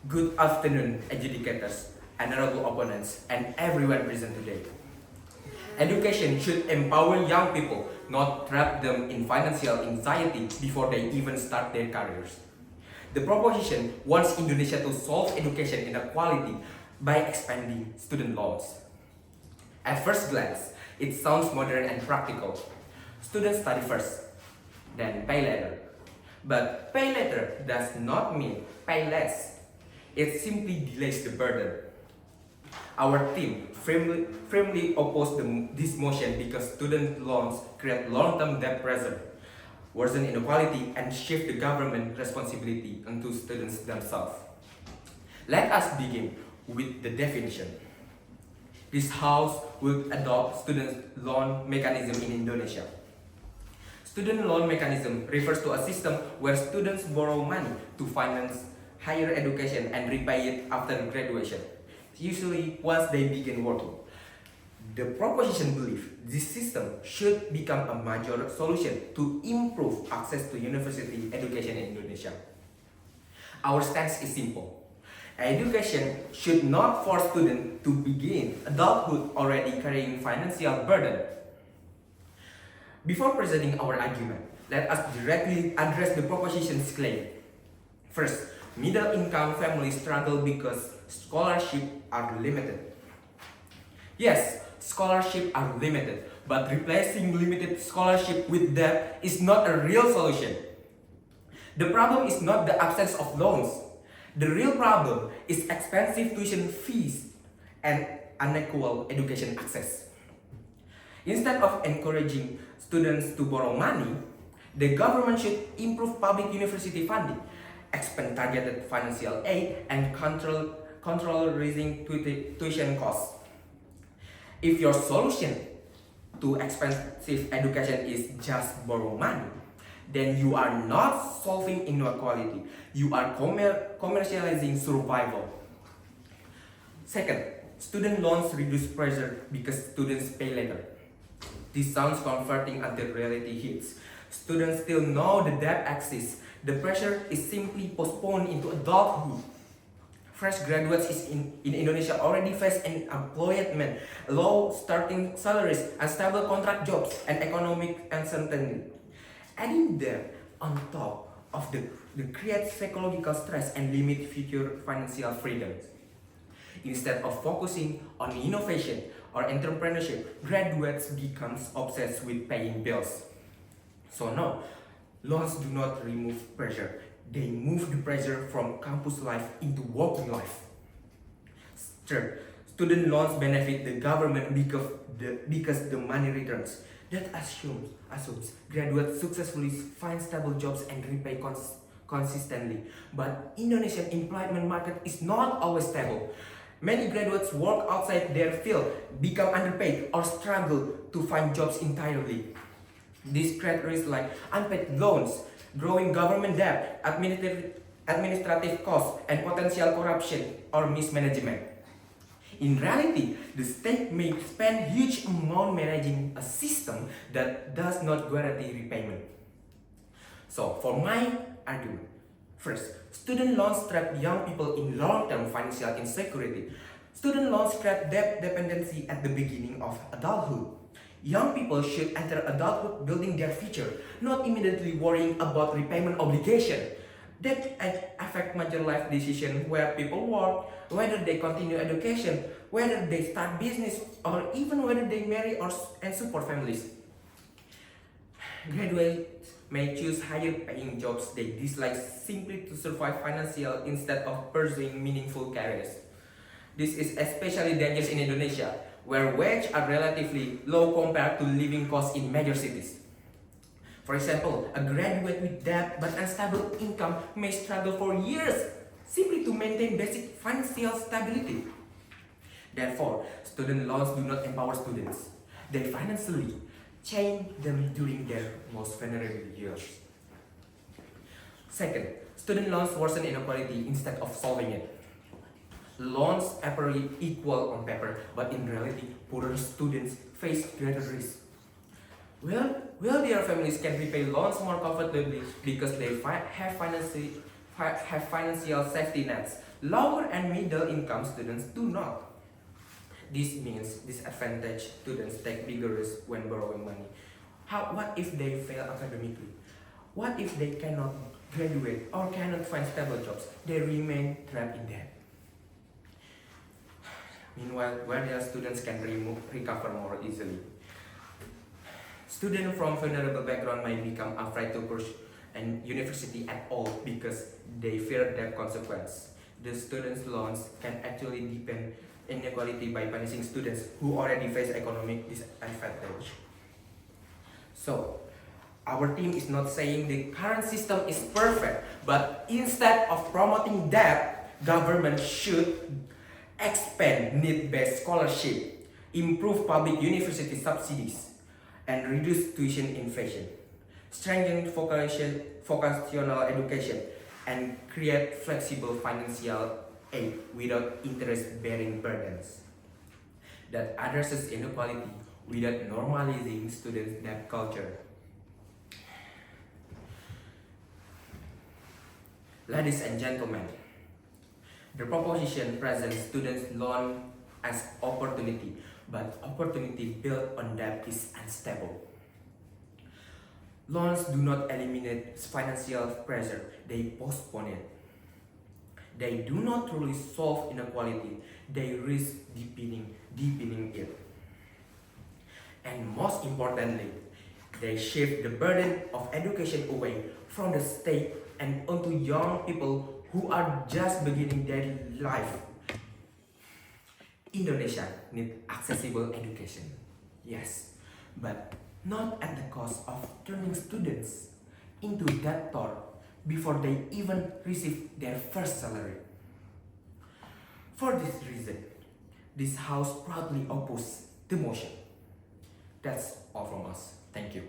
Good afternoon, educators, honorable opponents, and everyone present today. Education should empower young people, not trap them in financial anxiety before they even start their careers. The proposition wants Indonesia to solve education inequality by expanding student loans. At first glance, it sounds modern and practical. Students study first, then pay later. But pay later does not mean pay less. It simply delays the burden. Our team firmly opposed this motion because student loans create long-term debt pressure, worsen inequality, and shift the government responsibility onto students themselves. Let us begin with the definition. This house will adopt student loan mechanism in Indonesia. Student loan mechanism refers to a system where students borrow money to finance higher education and repay it after graduation, usually once they begin working. The proposition believes this system should become a major solution to improve access to university education in Indonesia. Our stance is simple. Education should not force students to begin adulthood already carrying financial burden. Before presenting our argument, let us directly address the proposition's claim. First, middle-income families struggle because scholarships are limited. Yes, scholarships are limited, but replacing limited scholarship with debt is not a real solution. The problem is not the absence of loans. The real problem is expensive tuition fees and unequal education access. Instead of encouraging students to borrow money, the government should improve public university funding, expand targeted financial aid, and control rising tuition costs. If your solution to expensive education is just borrow money, then you are not solving inequality. You are commercializing survival. Second, student loans reduce pressure because students pay later. This sounds comforting until reality hits. Students still know the debt exists. The pressure is simply postponed into adulthood. Fresh graduates in Indonesia already face unemployment, low starting salaries, unstable contract jobs, and economic uncertainty. Adding that on top of the creates psychological stress and limit future financial freedoms. Instead of focusing on innovation or entrepreneurship, graduates becomes obsessed with paying bills. So no, loans do not remove pressure. They move the pressure from campus life into working life. Third, student loans benefit the government because the money returns. That assumes graduates successfully find stable jobs and repay consistently. But Indonesian employment market is not always stable. Many graduates work outside their field, become underpaid, or struggle to find jobs entirely. These create risks like unpaid loans, growing government debt, administrative costs, and potential corruption or mismanagement. In reality, the state may spend huge amount managing a system that does not guarantee repayment. So, for my argument, first, student loans trap young people in long-term financial insecurity. Student loans create debt dependency at the beginning of adulthood. Young people should enter adulthood building their future, not immediately worrying about repayment obligation. That affect major life decisions where people work, whether they continue education, whether they start business, or even whether they marry and support families. Graduates may choose higher paying jobs they dislike simply to survive financial instead of pursuing meaningful careers. This is especially dangerous in Indonesia, where wages are relatively low compared to living costs in major cities. For example, a graduate with debt but unstable income may struggle for years simply to maintain basic financial stability. Therefore, student loans do not empower students. They financially chain them during their most vulnerable years. Second, student loans worsen inequality instead of solving it. Loans appear equal on paper, but in reality, poorer students face greater risk. Wealthier families can repay loans more comfortably because they have have financial safety nets. Lower and middle income students do not. This means disadvantaged students take bigger risks when borrowing money. What if they fail academically? What if they cannot graduate or cannot find stable jobs? They remain trapped in debt. Meanwhile, wealthier students can recover more easily. Students from vulnerable background might become afraid to pursue an university at all because they fear their consequence. The students' loans can actually deepen inequality by punishing students who already face economic disadvantage. So, our team is not saying the current system is perfect, but instead of promoting debt, government should expand need-based scholarship, improve public university subsidies, and reduce tuition inflation, strengthen vocational education, and create flexible financial aid without interest-bearing burdens that addresses inequality without normalizing students' debt culture. Ladies and gentlemen, the proposition presents students' loan as opportunity, but opportunity built on debt is unstable. Loans do not eliminate financial pressure, they postpone it. They do not truly solve inequality, they risk deepening it. And most importantly, they shift the burden of education away from the state and onto young people who are just beginning their life. Indonesia needs accessible education, yes, but not at the cost of turning students into debtor before they even receive their first salary. For this reason, this House proudly opposes the motion. That's all from us. Thank you.